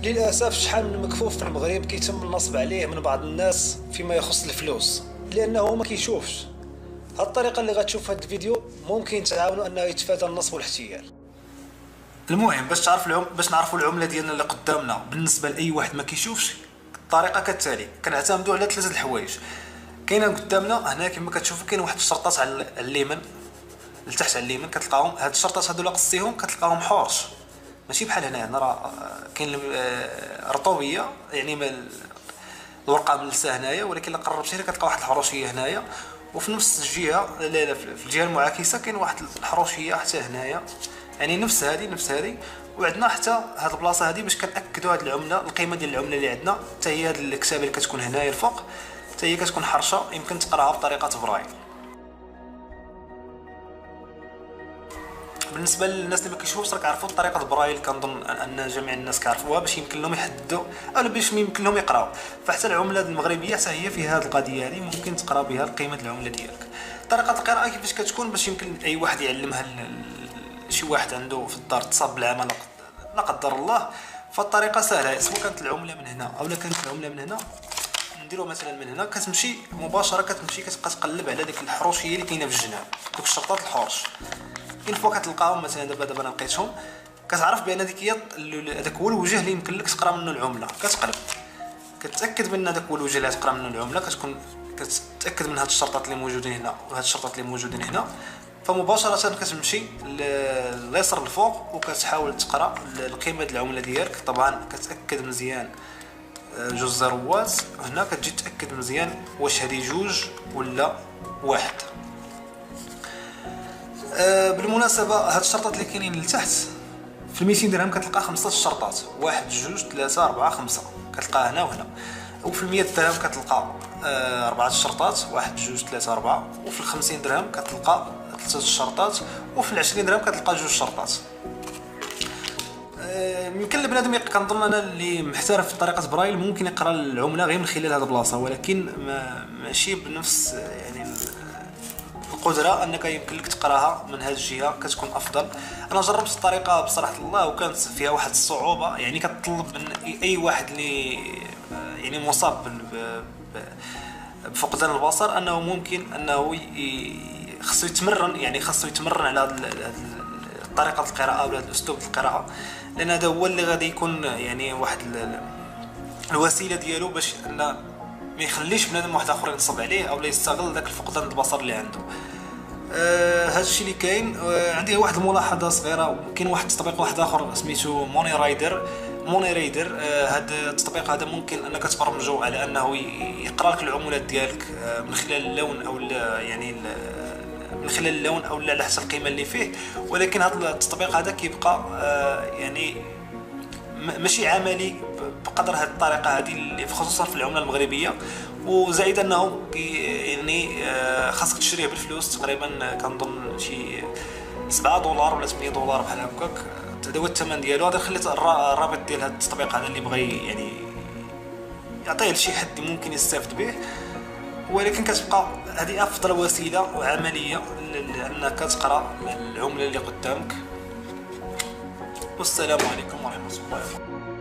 للاسف شحال من مكفوف في المغرب كيتم النصب عليه من بعض الناس فيما يخص الفلوس لانه ما كيشوفش. هاد الطريقه اللي غتشوف في هاد الفيديو ممكن تعاونوا انه يتفادى النصب والاحتيال. المهم باش نعرفوا العمله ديالنا اللي قدامنا بالنسبه لاي واحد ما كيشوفش، الطريقه كالتالي. كنعتمدوا على ثلاثه الحوايج. كاينه قدامنا هنا كما كتشوفوا كاين واحد الشرطات على اليمين، لتحت على اليمين كتلقاهم هاد الشرطات هادو. لا قصيهم كتلقاهم حورش، ماشي بحال هنا راه كاين رطوبيه، يعني الورقه ملسه هنايا، ولكن الا قربتي كتلقى واحد الحروشيه هنايا، وفي نفس الجهه في الجهه المعاكسه كاين واحد الحروشيه حتى هنايا، يعني نفس هذه. وعندنا حتى هاد البلاصه هذه باش كنأكدوا هاد العمله، القيمه ديال العمله اللي عندنا حتى هي هاد الكتابه اللي كتكون هنايا الفوق، حتى هي كتكون حرشه، يمكن تقراها بطريقه برايل. بالنسبه للناس اللي ما كيشوفوش راك عرفوا طريقه البرايل، كنظن ان جميع الناس كيعرفوها باش يمكن لهم يحددوا او باش يمكن لهم يقراو. فحتى العمله المغربيه حتى هي في هذه القضيه هذه ممكن تقرا بها قيمه العمله ديالك. طريقه القراءه كيفاش كتكون باش يمكن اي واحد يعلمها شي واحد عنده في الدار تصاب بالعمى لا قدر الله. فالطريقه سهله، سواء كانت العمله من هنا او كانت العمله من هنا، نديرو مثلا من هنا كتمشي مباشره، كتبقى تقلب على ديك الحروشيه اللي كاينه في الجناب، دوك الشرطات الحرش. كاين فوا كتلقاهم مثلا دابا انا لقيتهم، كتعرف بان هذاك هو الوجه اللي يمكن لك تقرا منه العمله. كتقلب كتاكد من هذاك هو الوجه اللي تقرا منه العمله، كتاكد من هاد الشرطات اللي موجودين هنا وهاد الشرطات اللي موجودين هنا. فمباشره كتمشي لليسر الفوق وكتحاول تقرا القيمه ديال العمله ديالك. طبعا كتاكد مزيان جوج زروات هنا، كتجي تاكد مزيان واش هذه جوج ولا واحد. بالمناسبه هاد الشرطات اللي كاينين لتحت في 200 درهم كتلقى 15 شرطات، 1 2 3 4 5 كتلقى هنا وهنا. وفي 100 درهم كتلقى 4 شرطات، 1 2 3 4. وفي 50 درهم كتلقى 3 شرطات، وفي 20 درهم كتلقى 2 شرطات. يمكن البنادم كنظن انا اللي محترف في طريقه برايل ممكن يقرا العمله غير من خلال هذه البلاصه، ولكن ماشي بنفس يعني القدره انك يمكن لك تقراها من هذه الجهه، كتكون افضل. انا جربت الطريقه بصراحه الله وكانت فيها واحد الصعوبه، يعني كتطلب من اي واحد اللي يعني مصاب بفقدان البصر انه ممكن انه خصو يتمرن، يعني خصو يتمرن على طريقه القراءه ولا اسلوب القراءه، لان هذا هو اللي غادي يكون يعني واحد الوسيله ديالو باش ان ما يخليش بنادم واحد اخر ينصب عليه او يستغل داك الفقدان البصر اللي عنده. هذا الشيء اللي كاين. عندي واحد الملاحظه صغيره، كاين واحد التطبيق واحد اخر سميتو موني رايدر. هذا التطبيق هذا ممكن انك تبرمجو على انه يقرا لك العملات ديالك من خلال اللون او يعني من خلال اللون او على حسب القيمه اللي فيه، ولكن هذا التطبيق هذا كيبقى يعني ماشي عملي بقدر هذه الطريقه هذه اللي خصوصا في العمله المغربيه. وزائد انه يعني خاصك تشريه بالفلوس تقريبا، كنظن شي 7 دولار ولا 8 دولار بحال هكاك، هذا هو الثمن ديالو. هذا خليت الرابط ديال هذا التطبيق هذا اللي بغى يعني يعطيه لشي حد ممكن يستافد به، ولكن كتبقى هذه افضل وسيله وعمليه لانك تقرا العمله اللي قدامك. والسلام عليكم ورحمه الله وبركاته.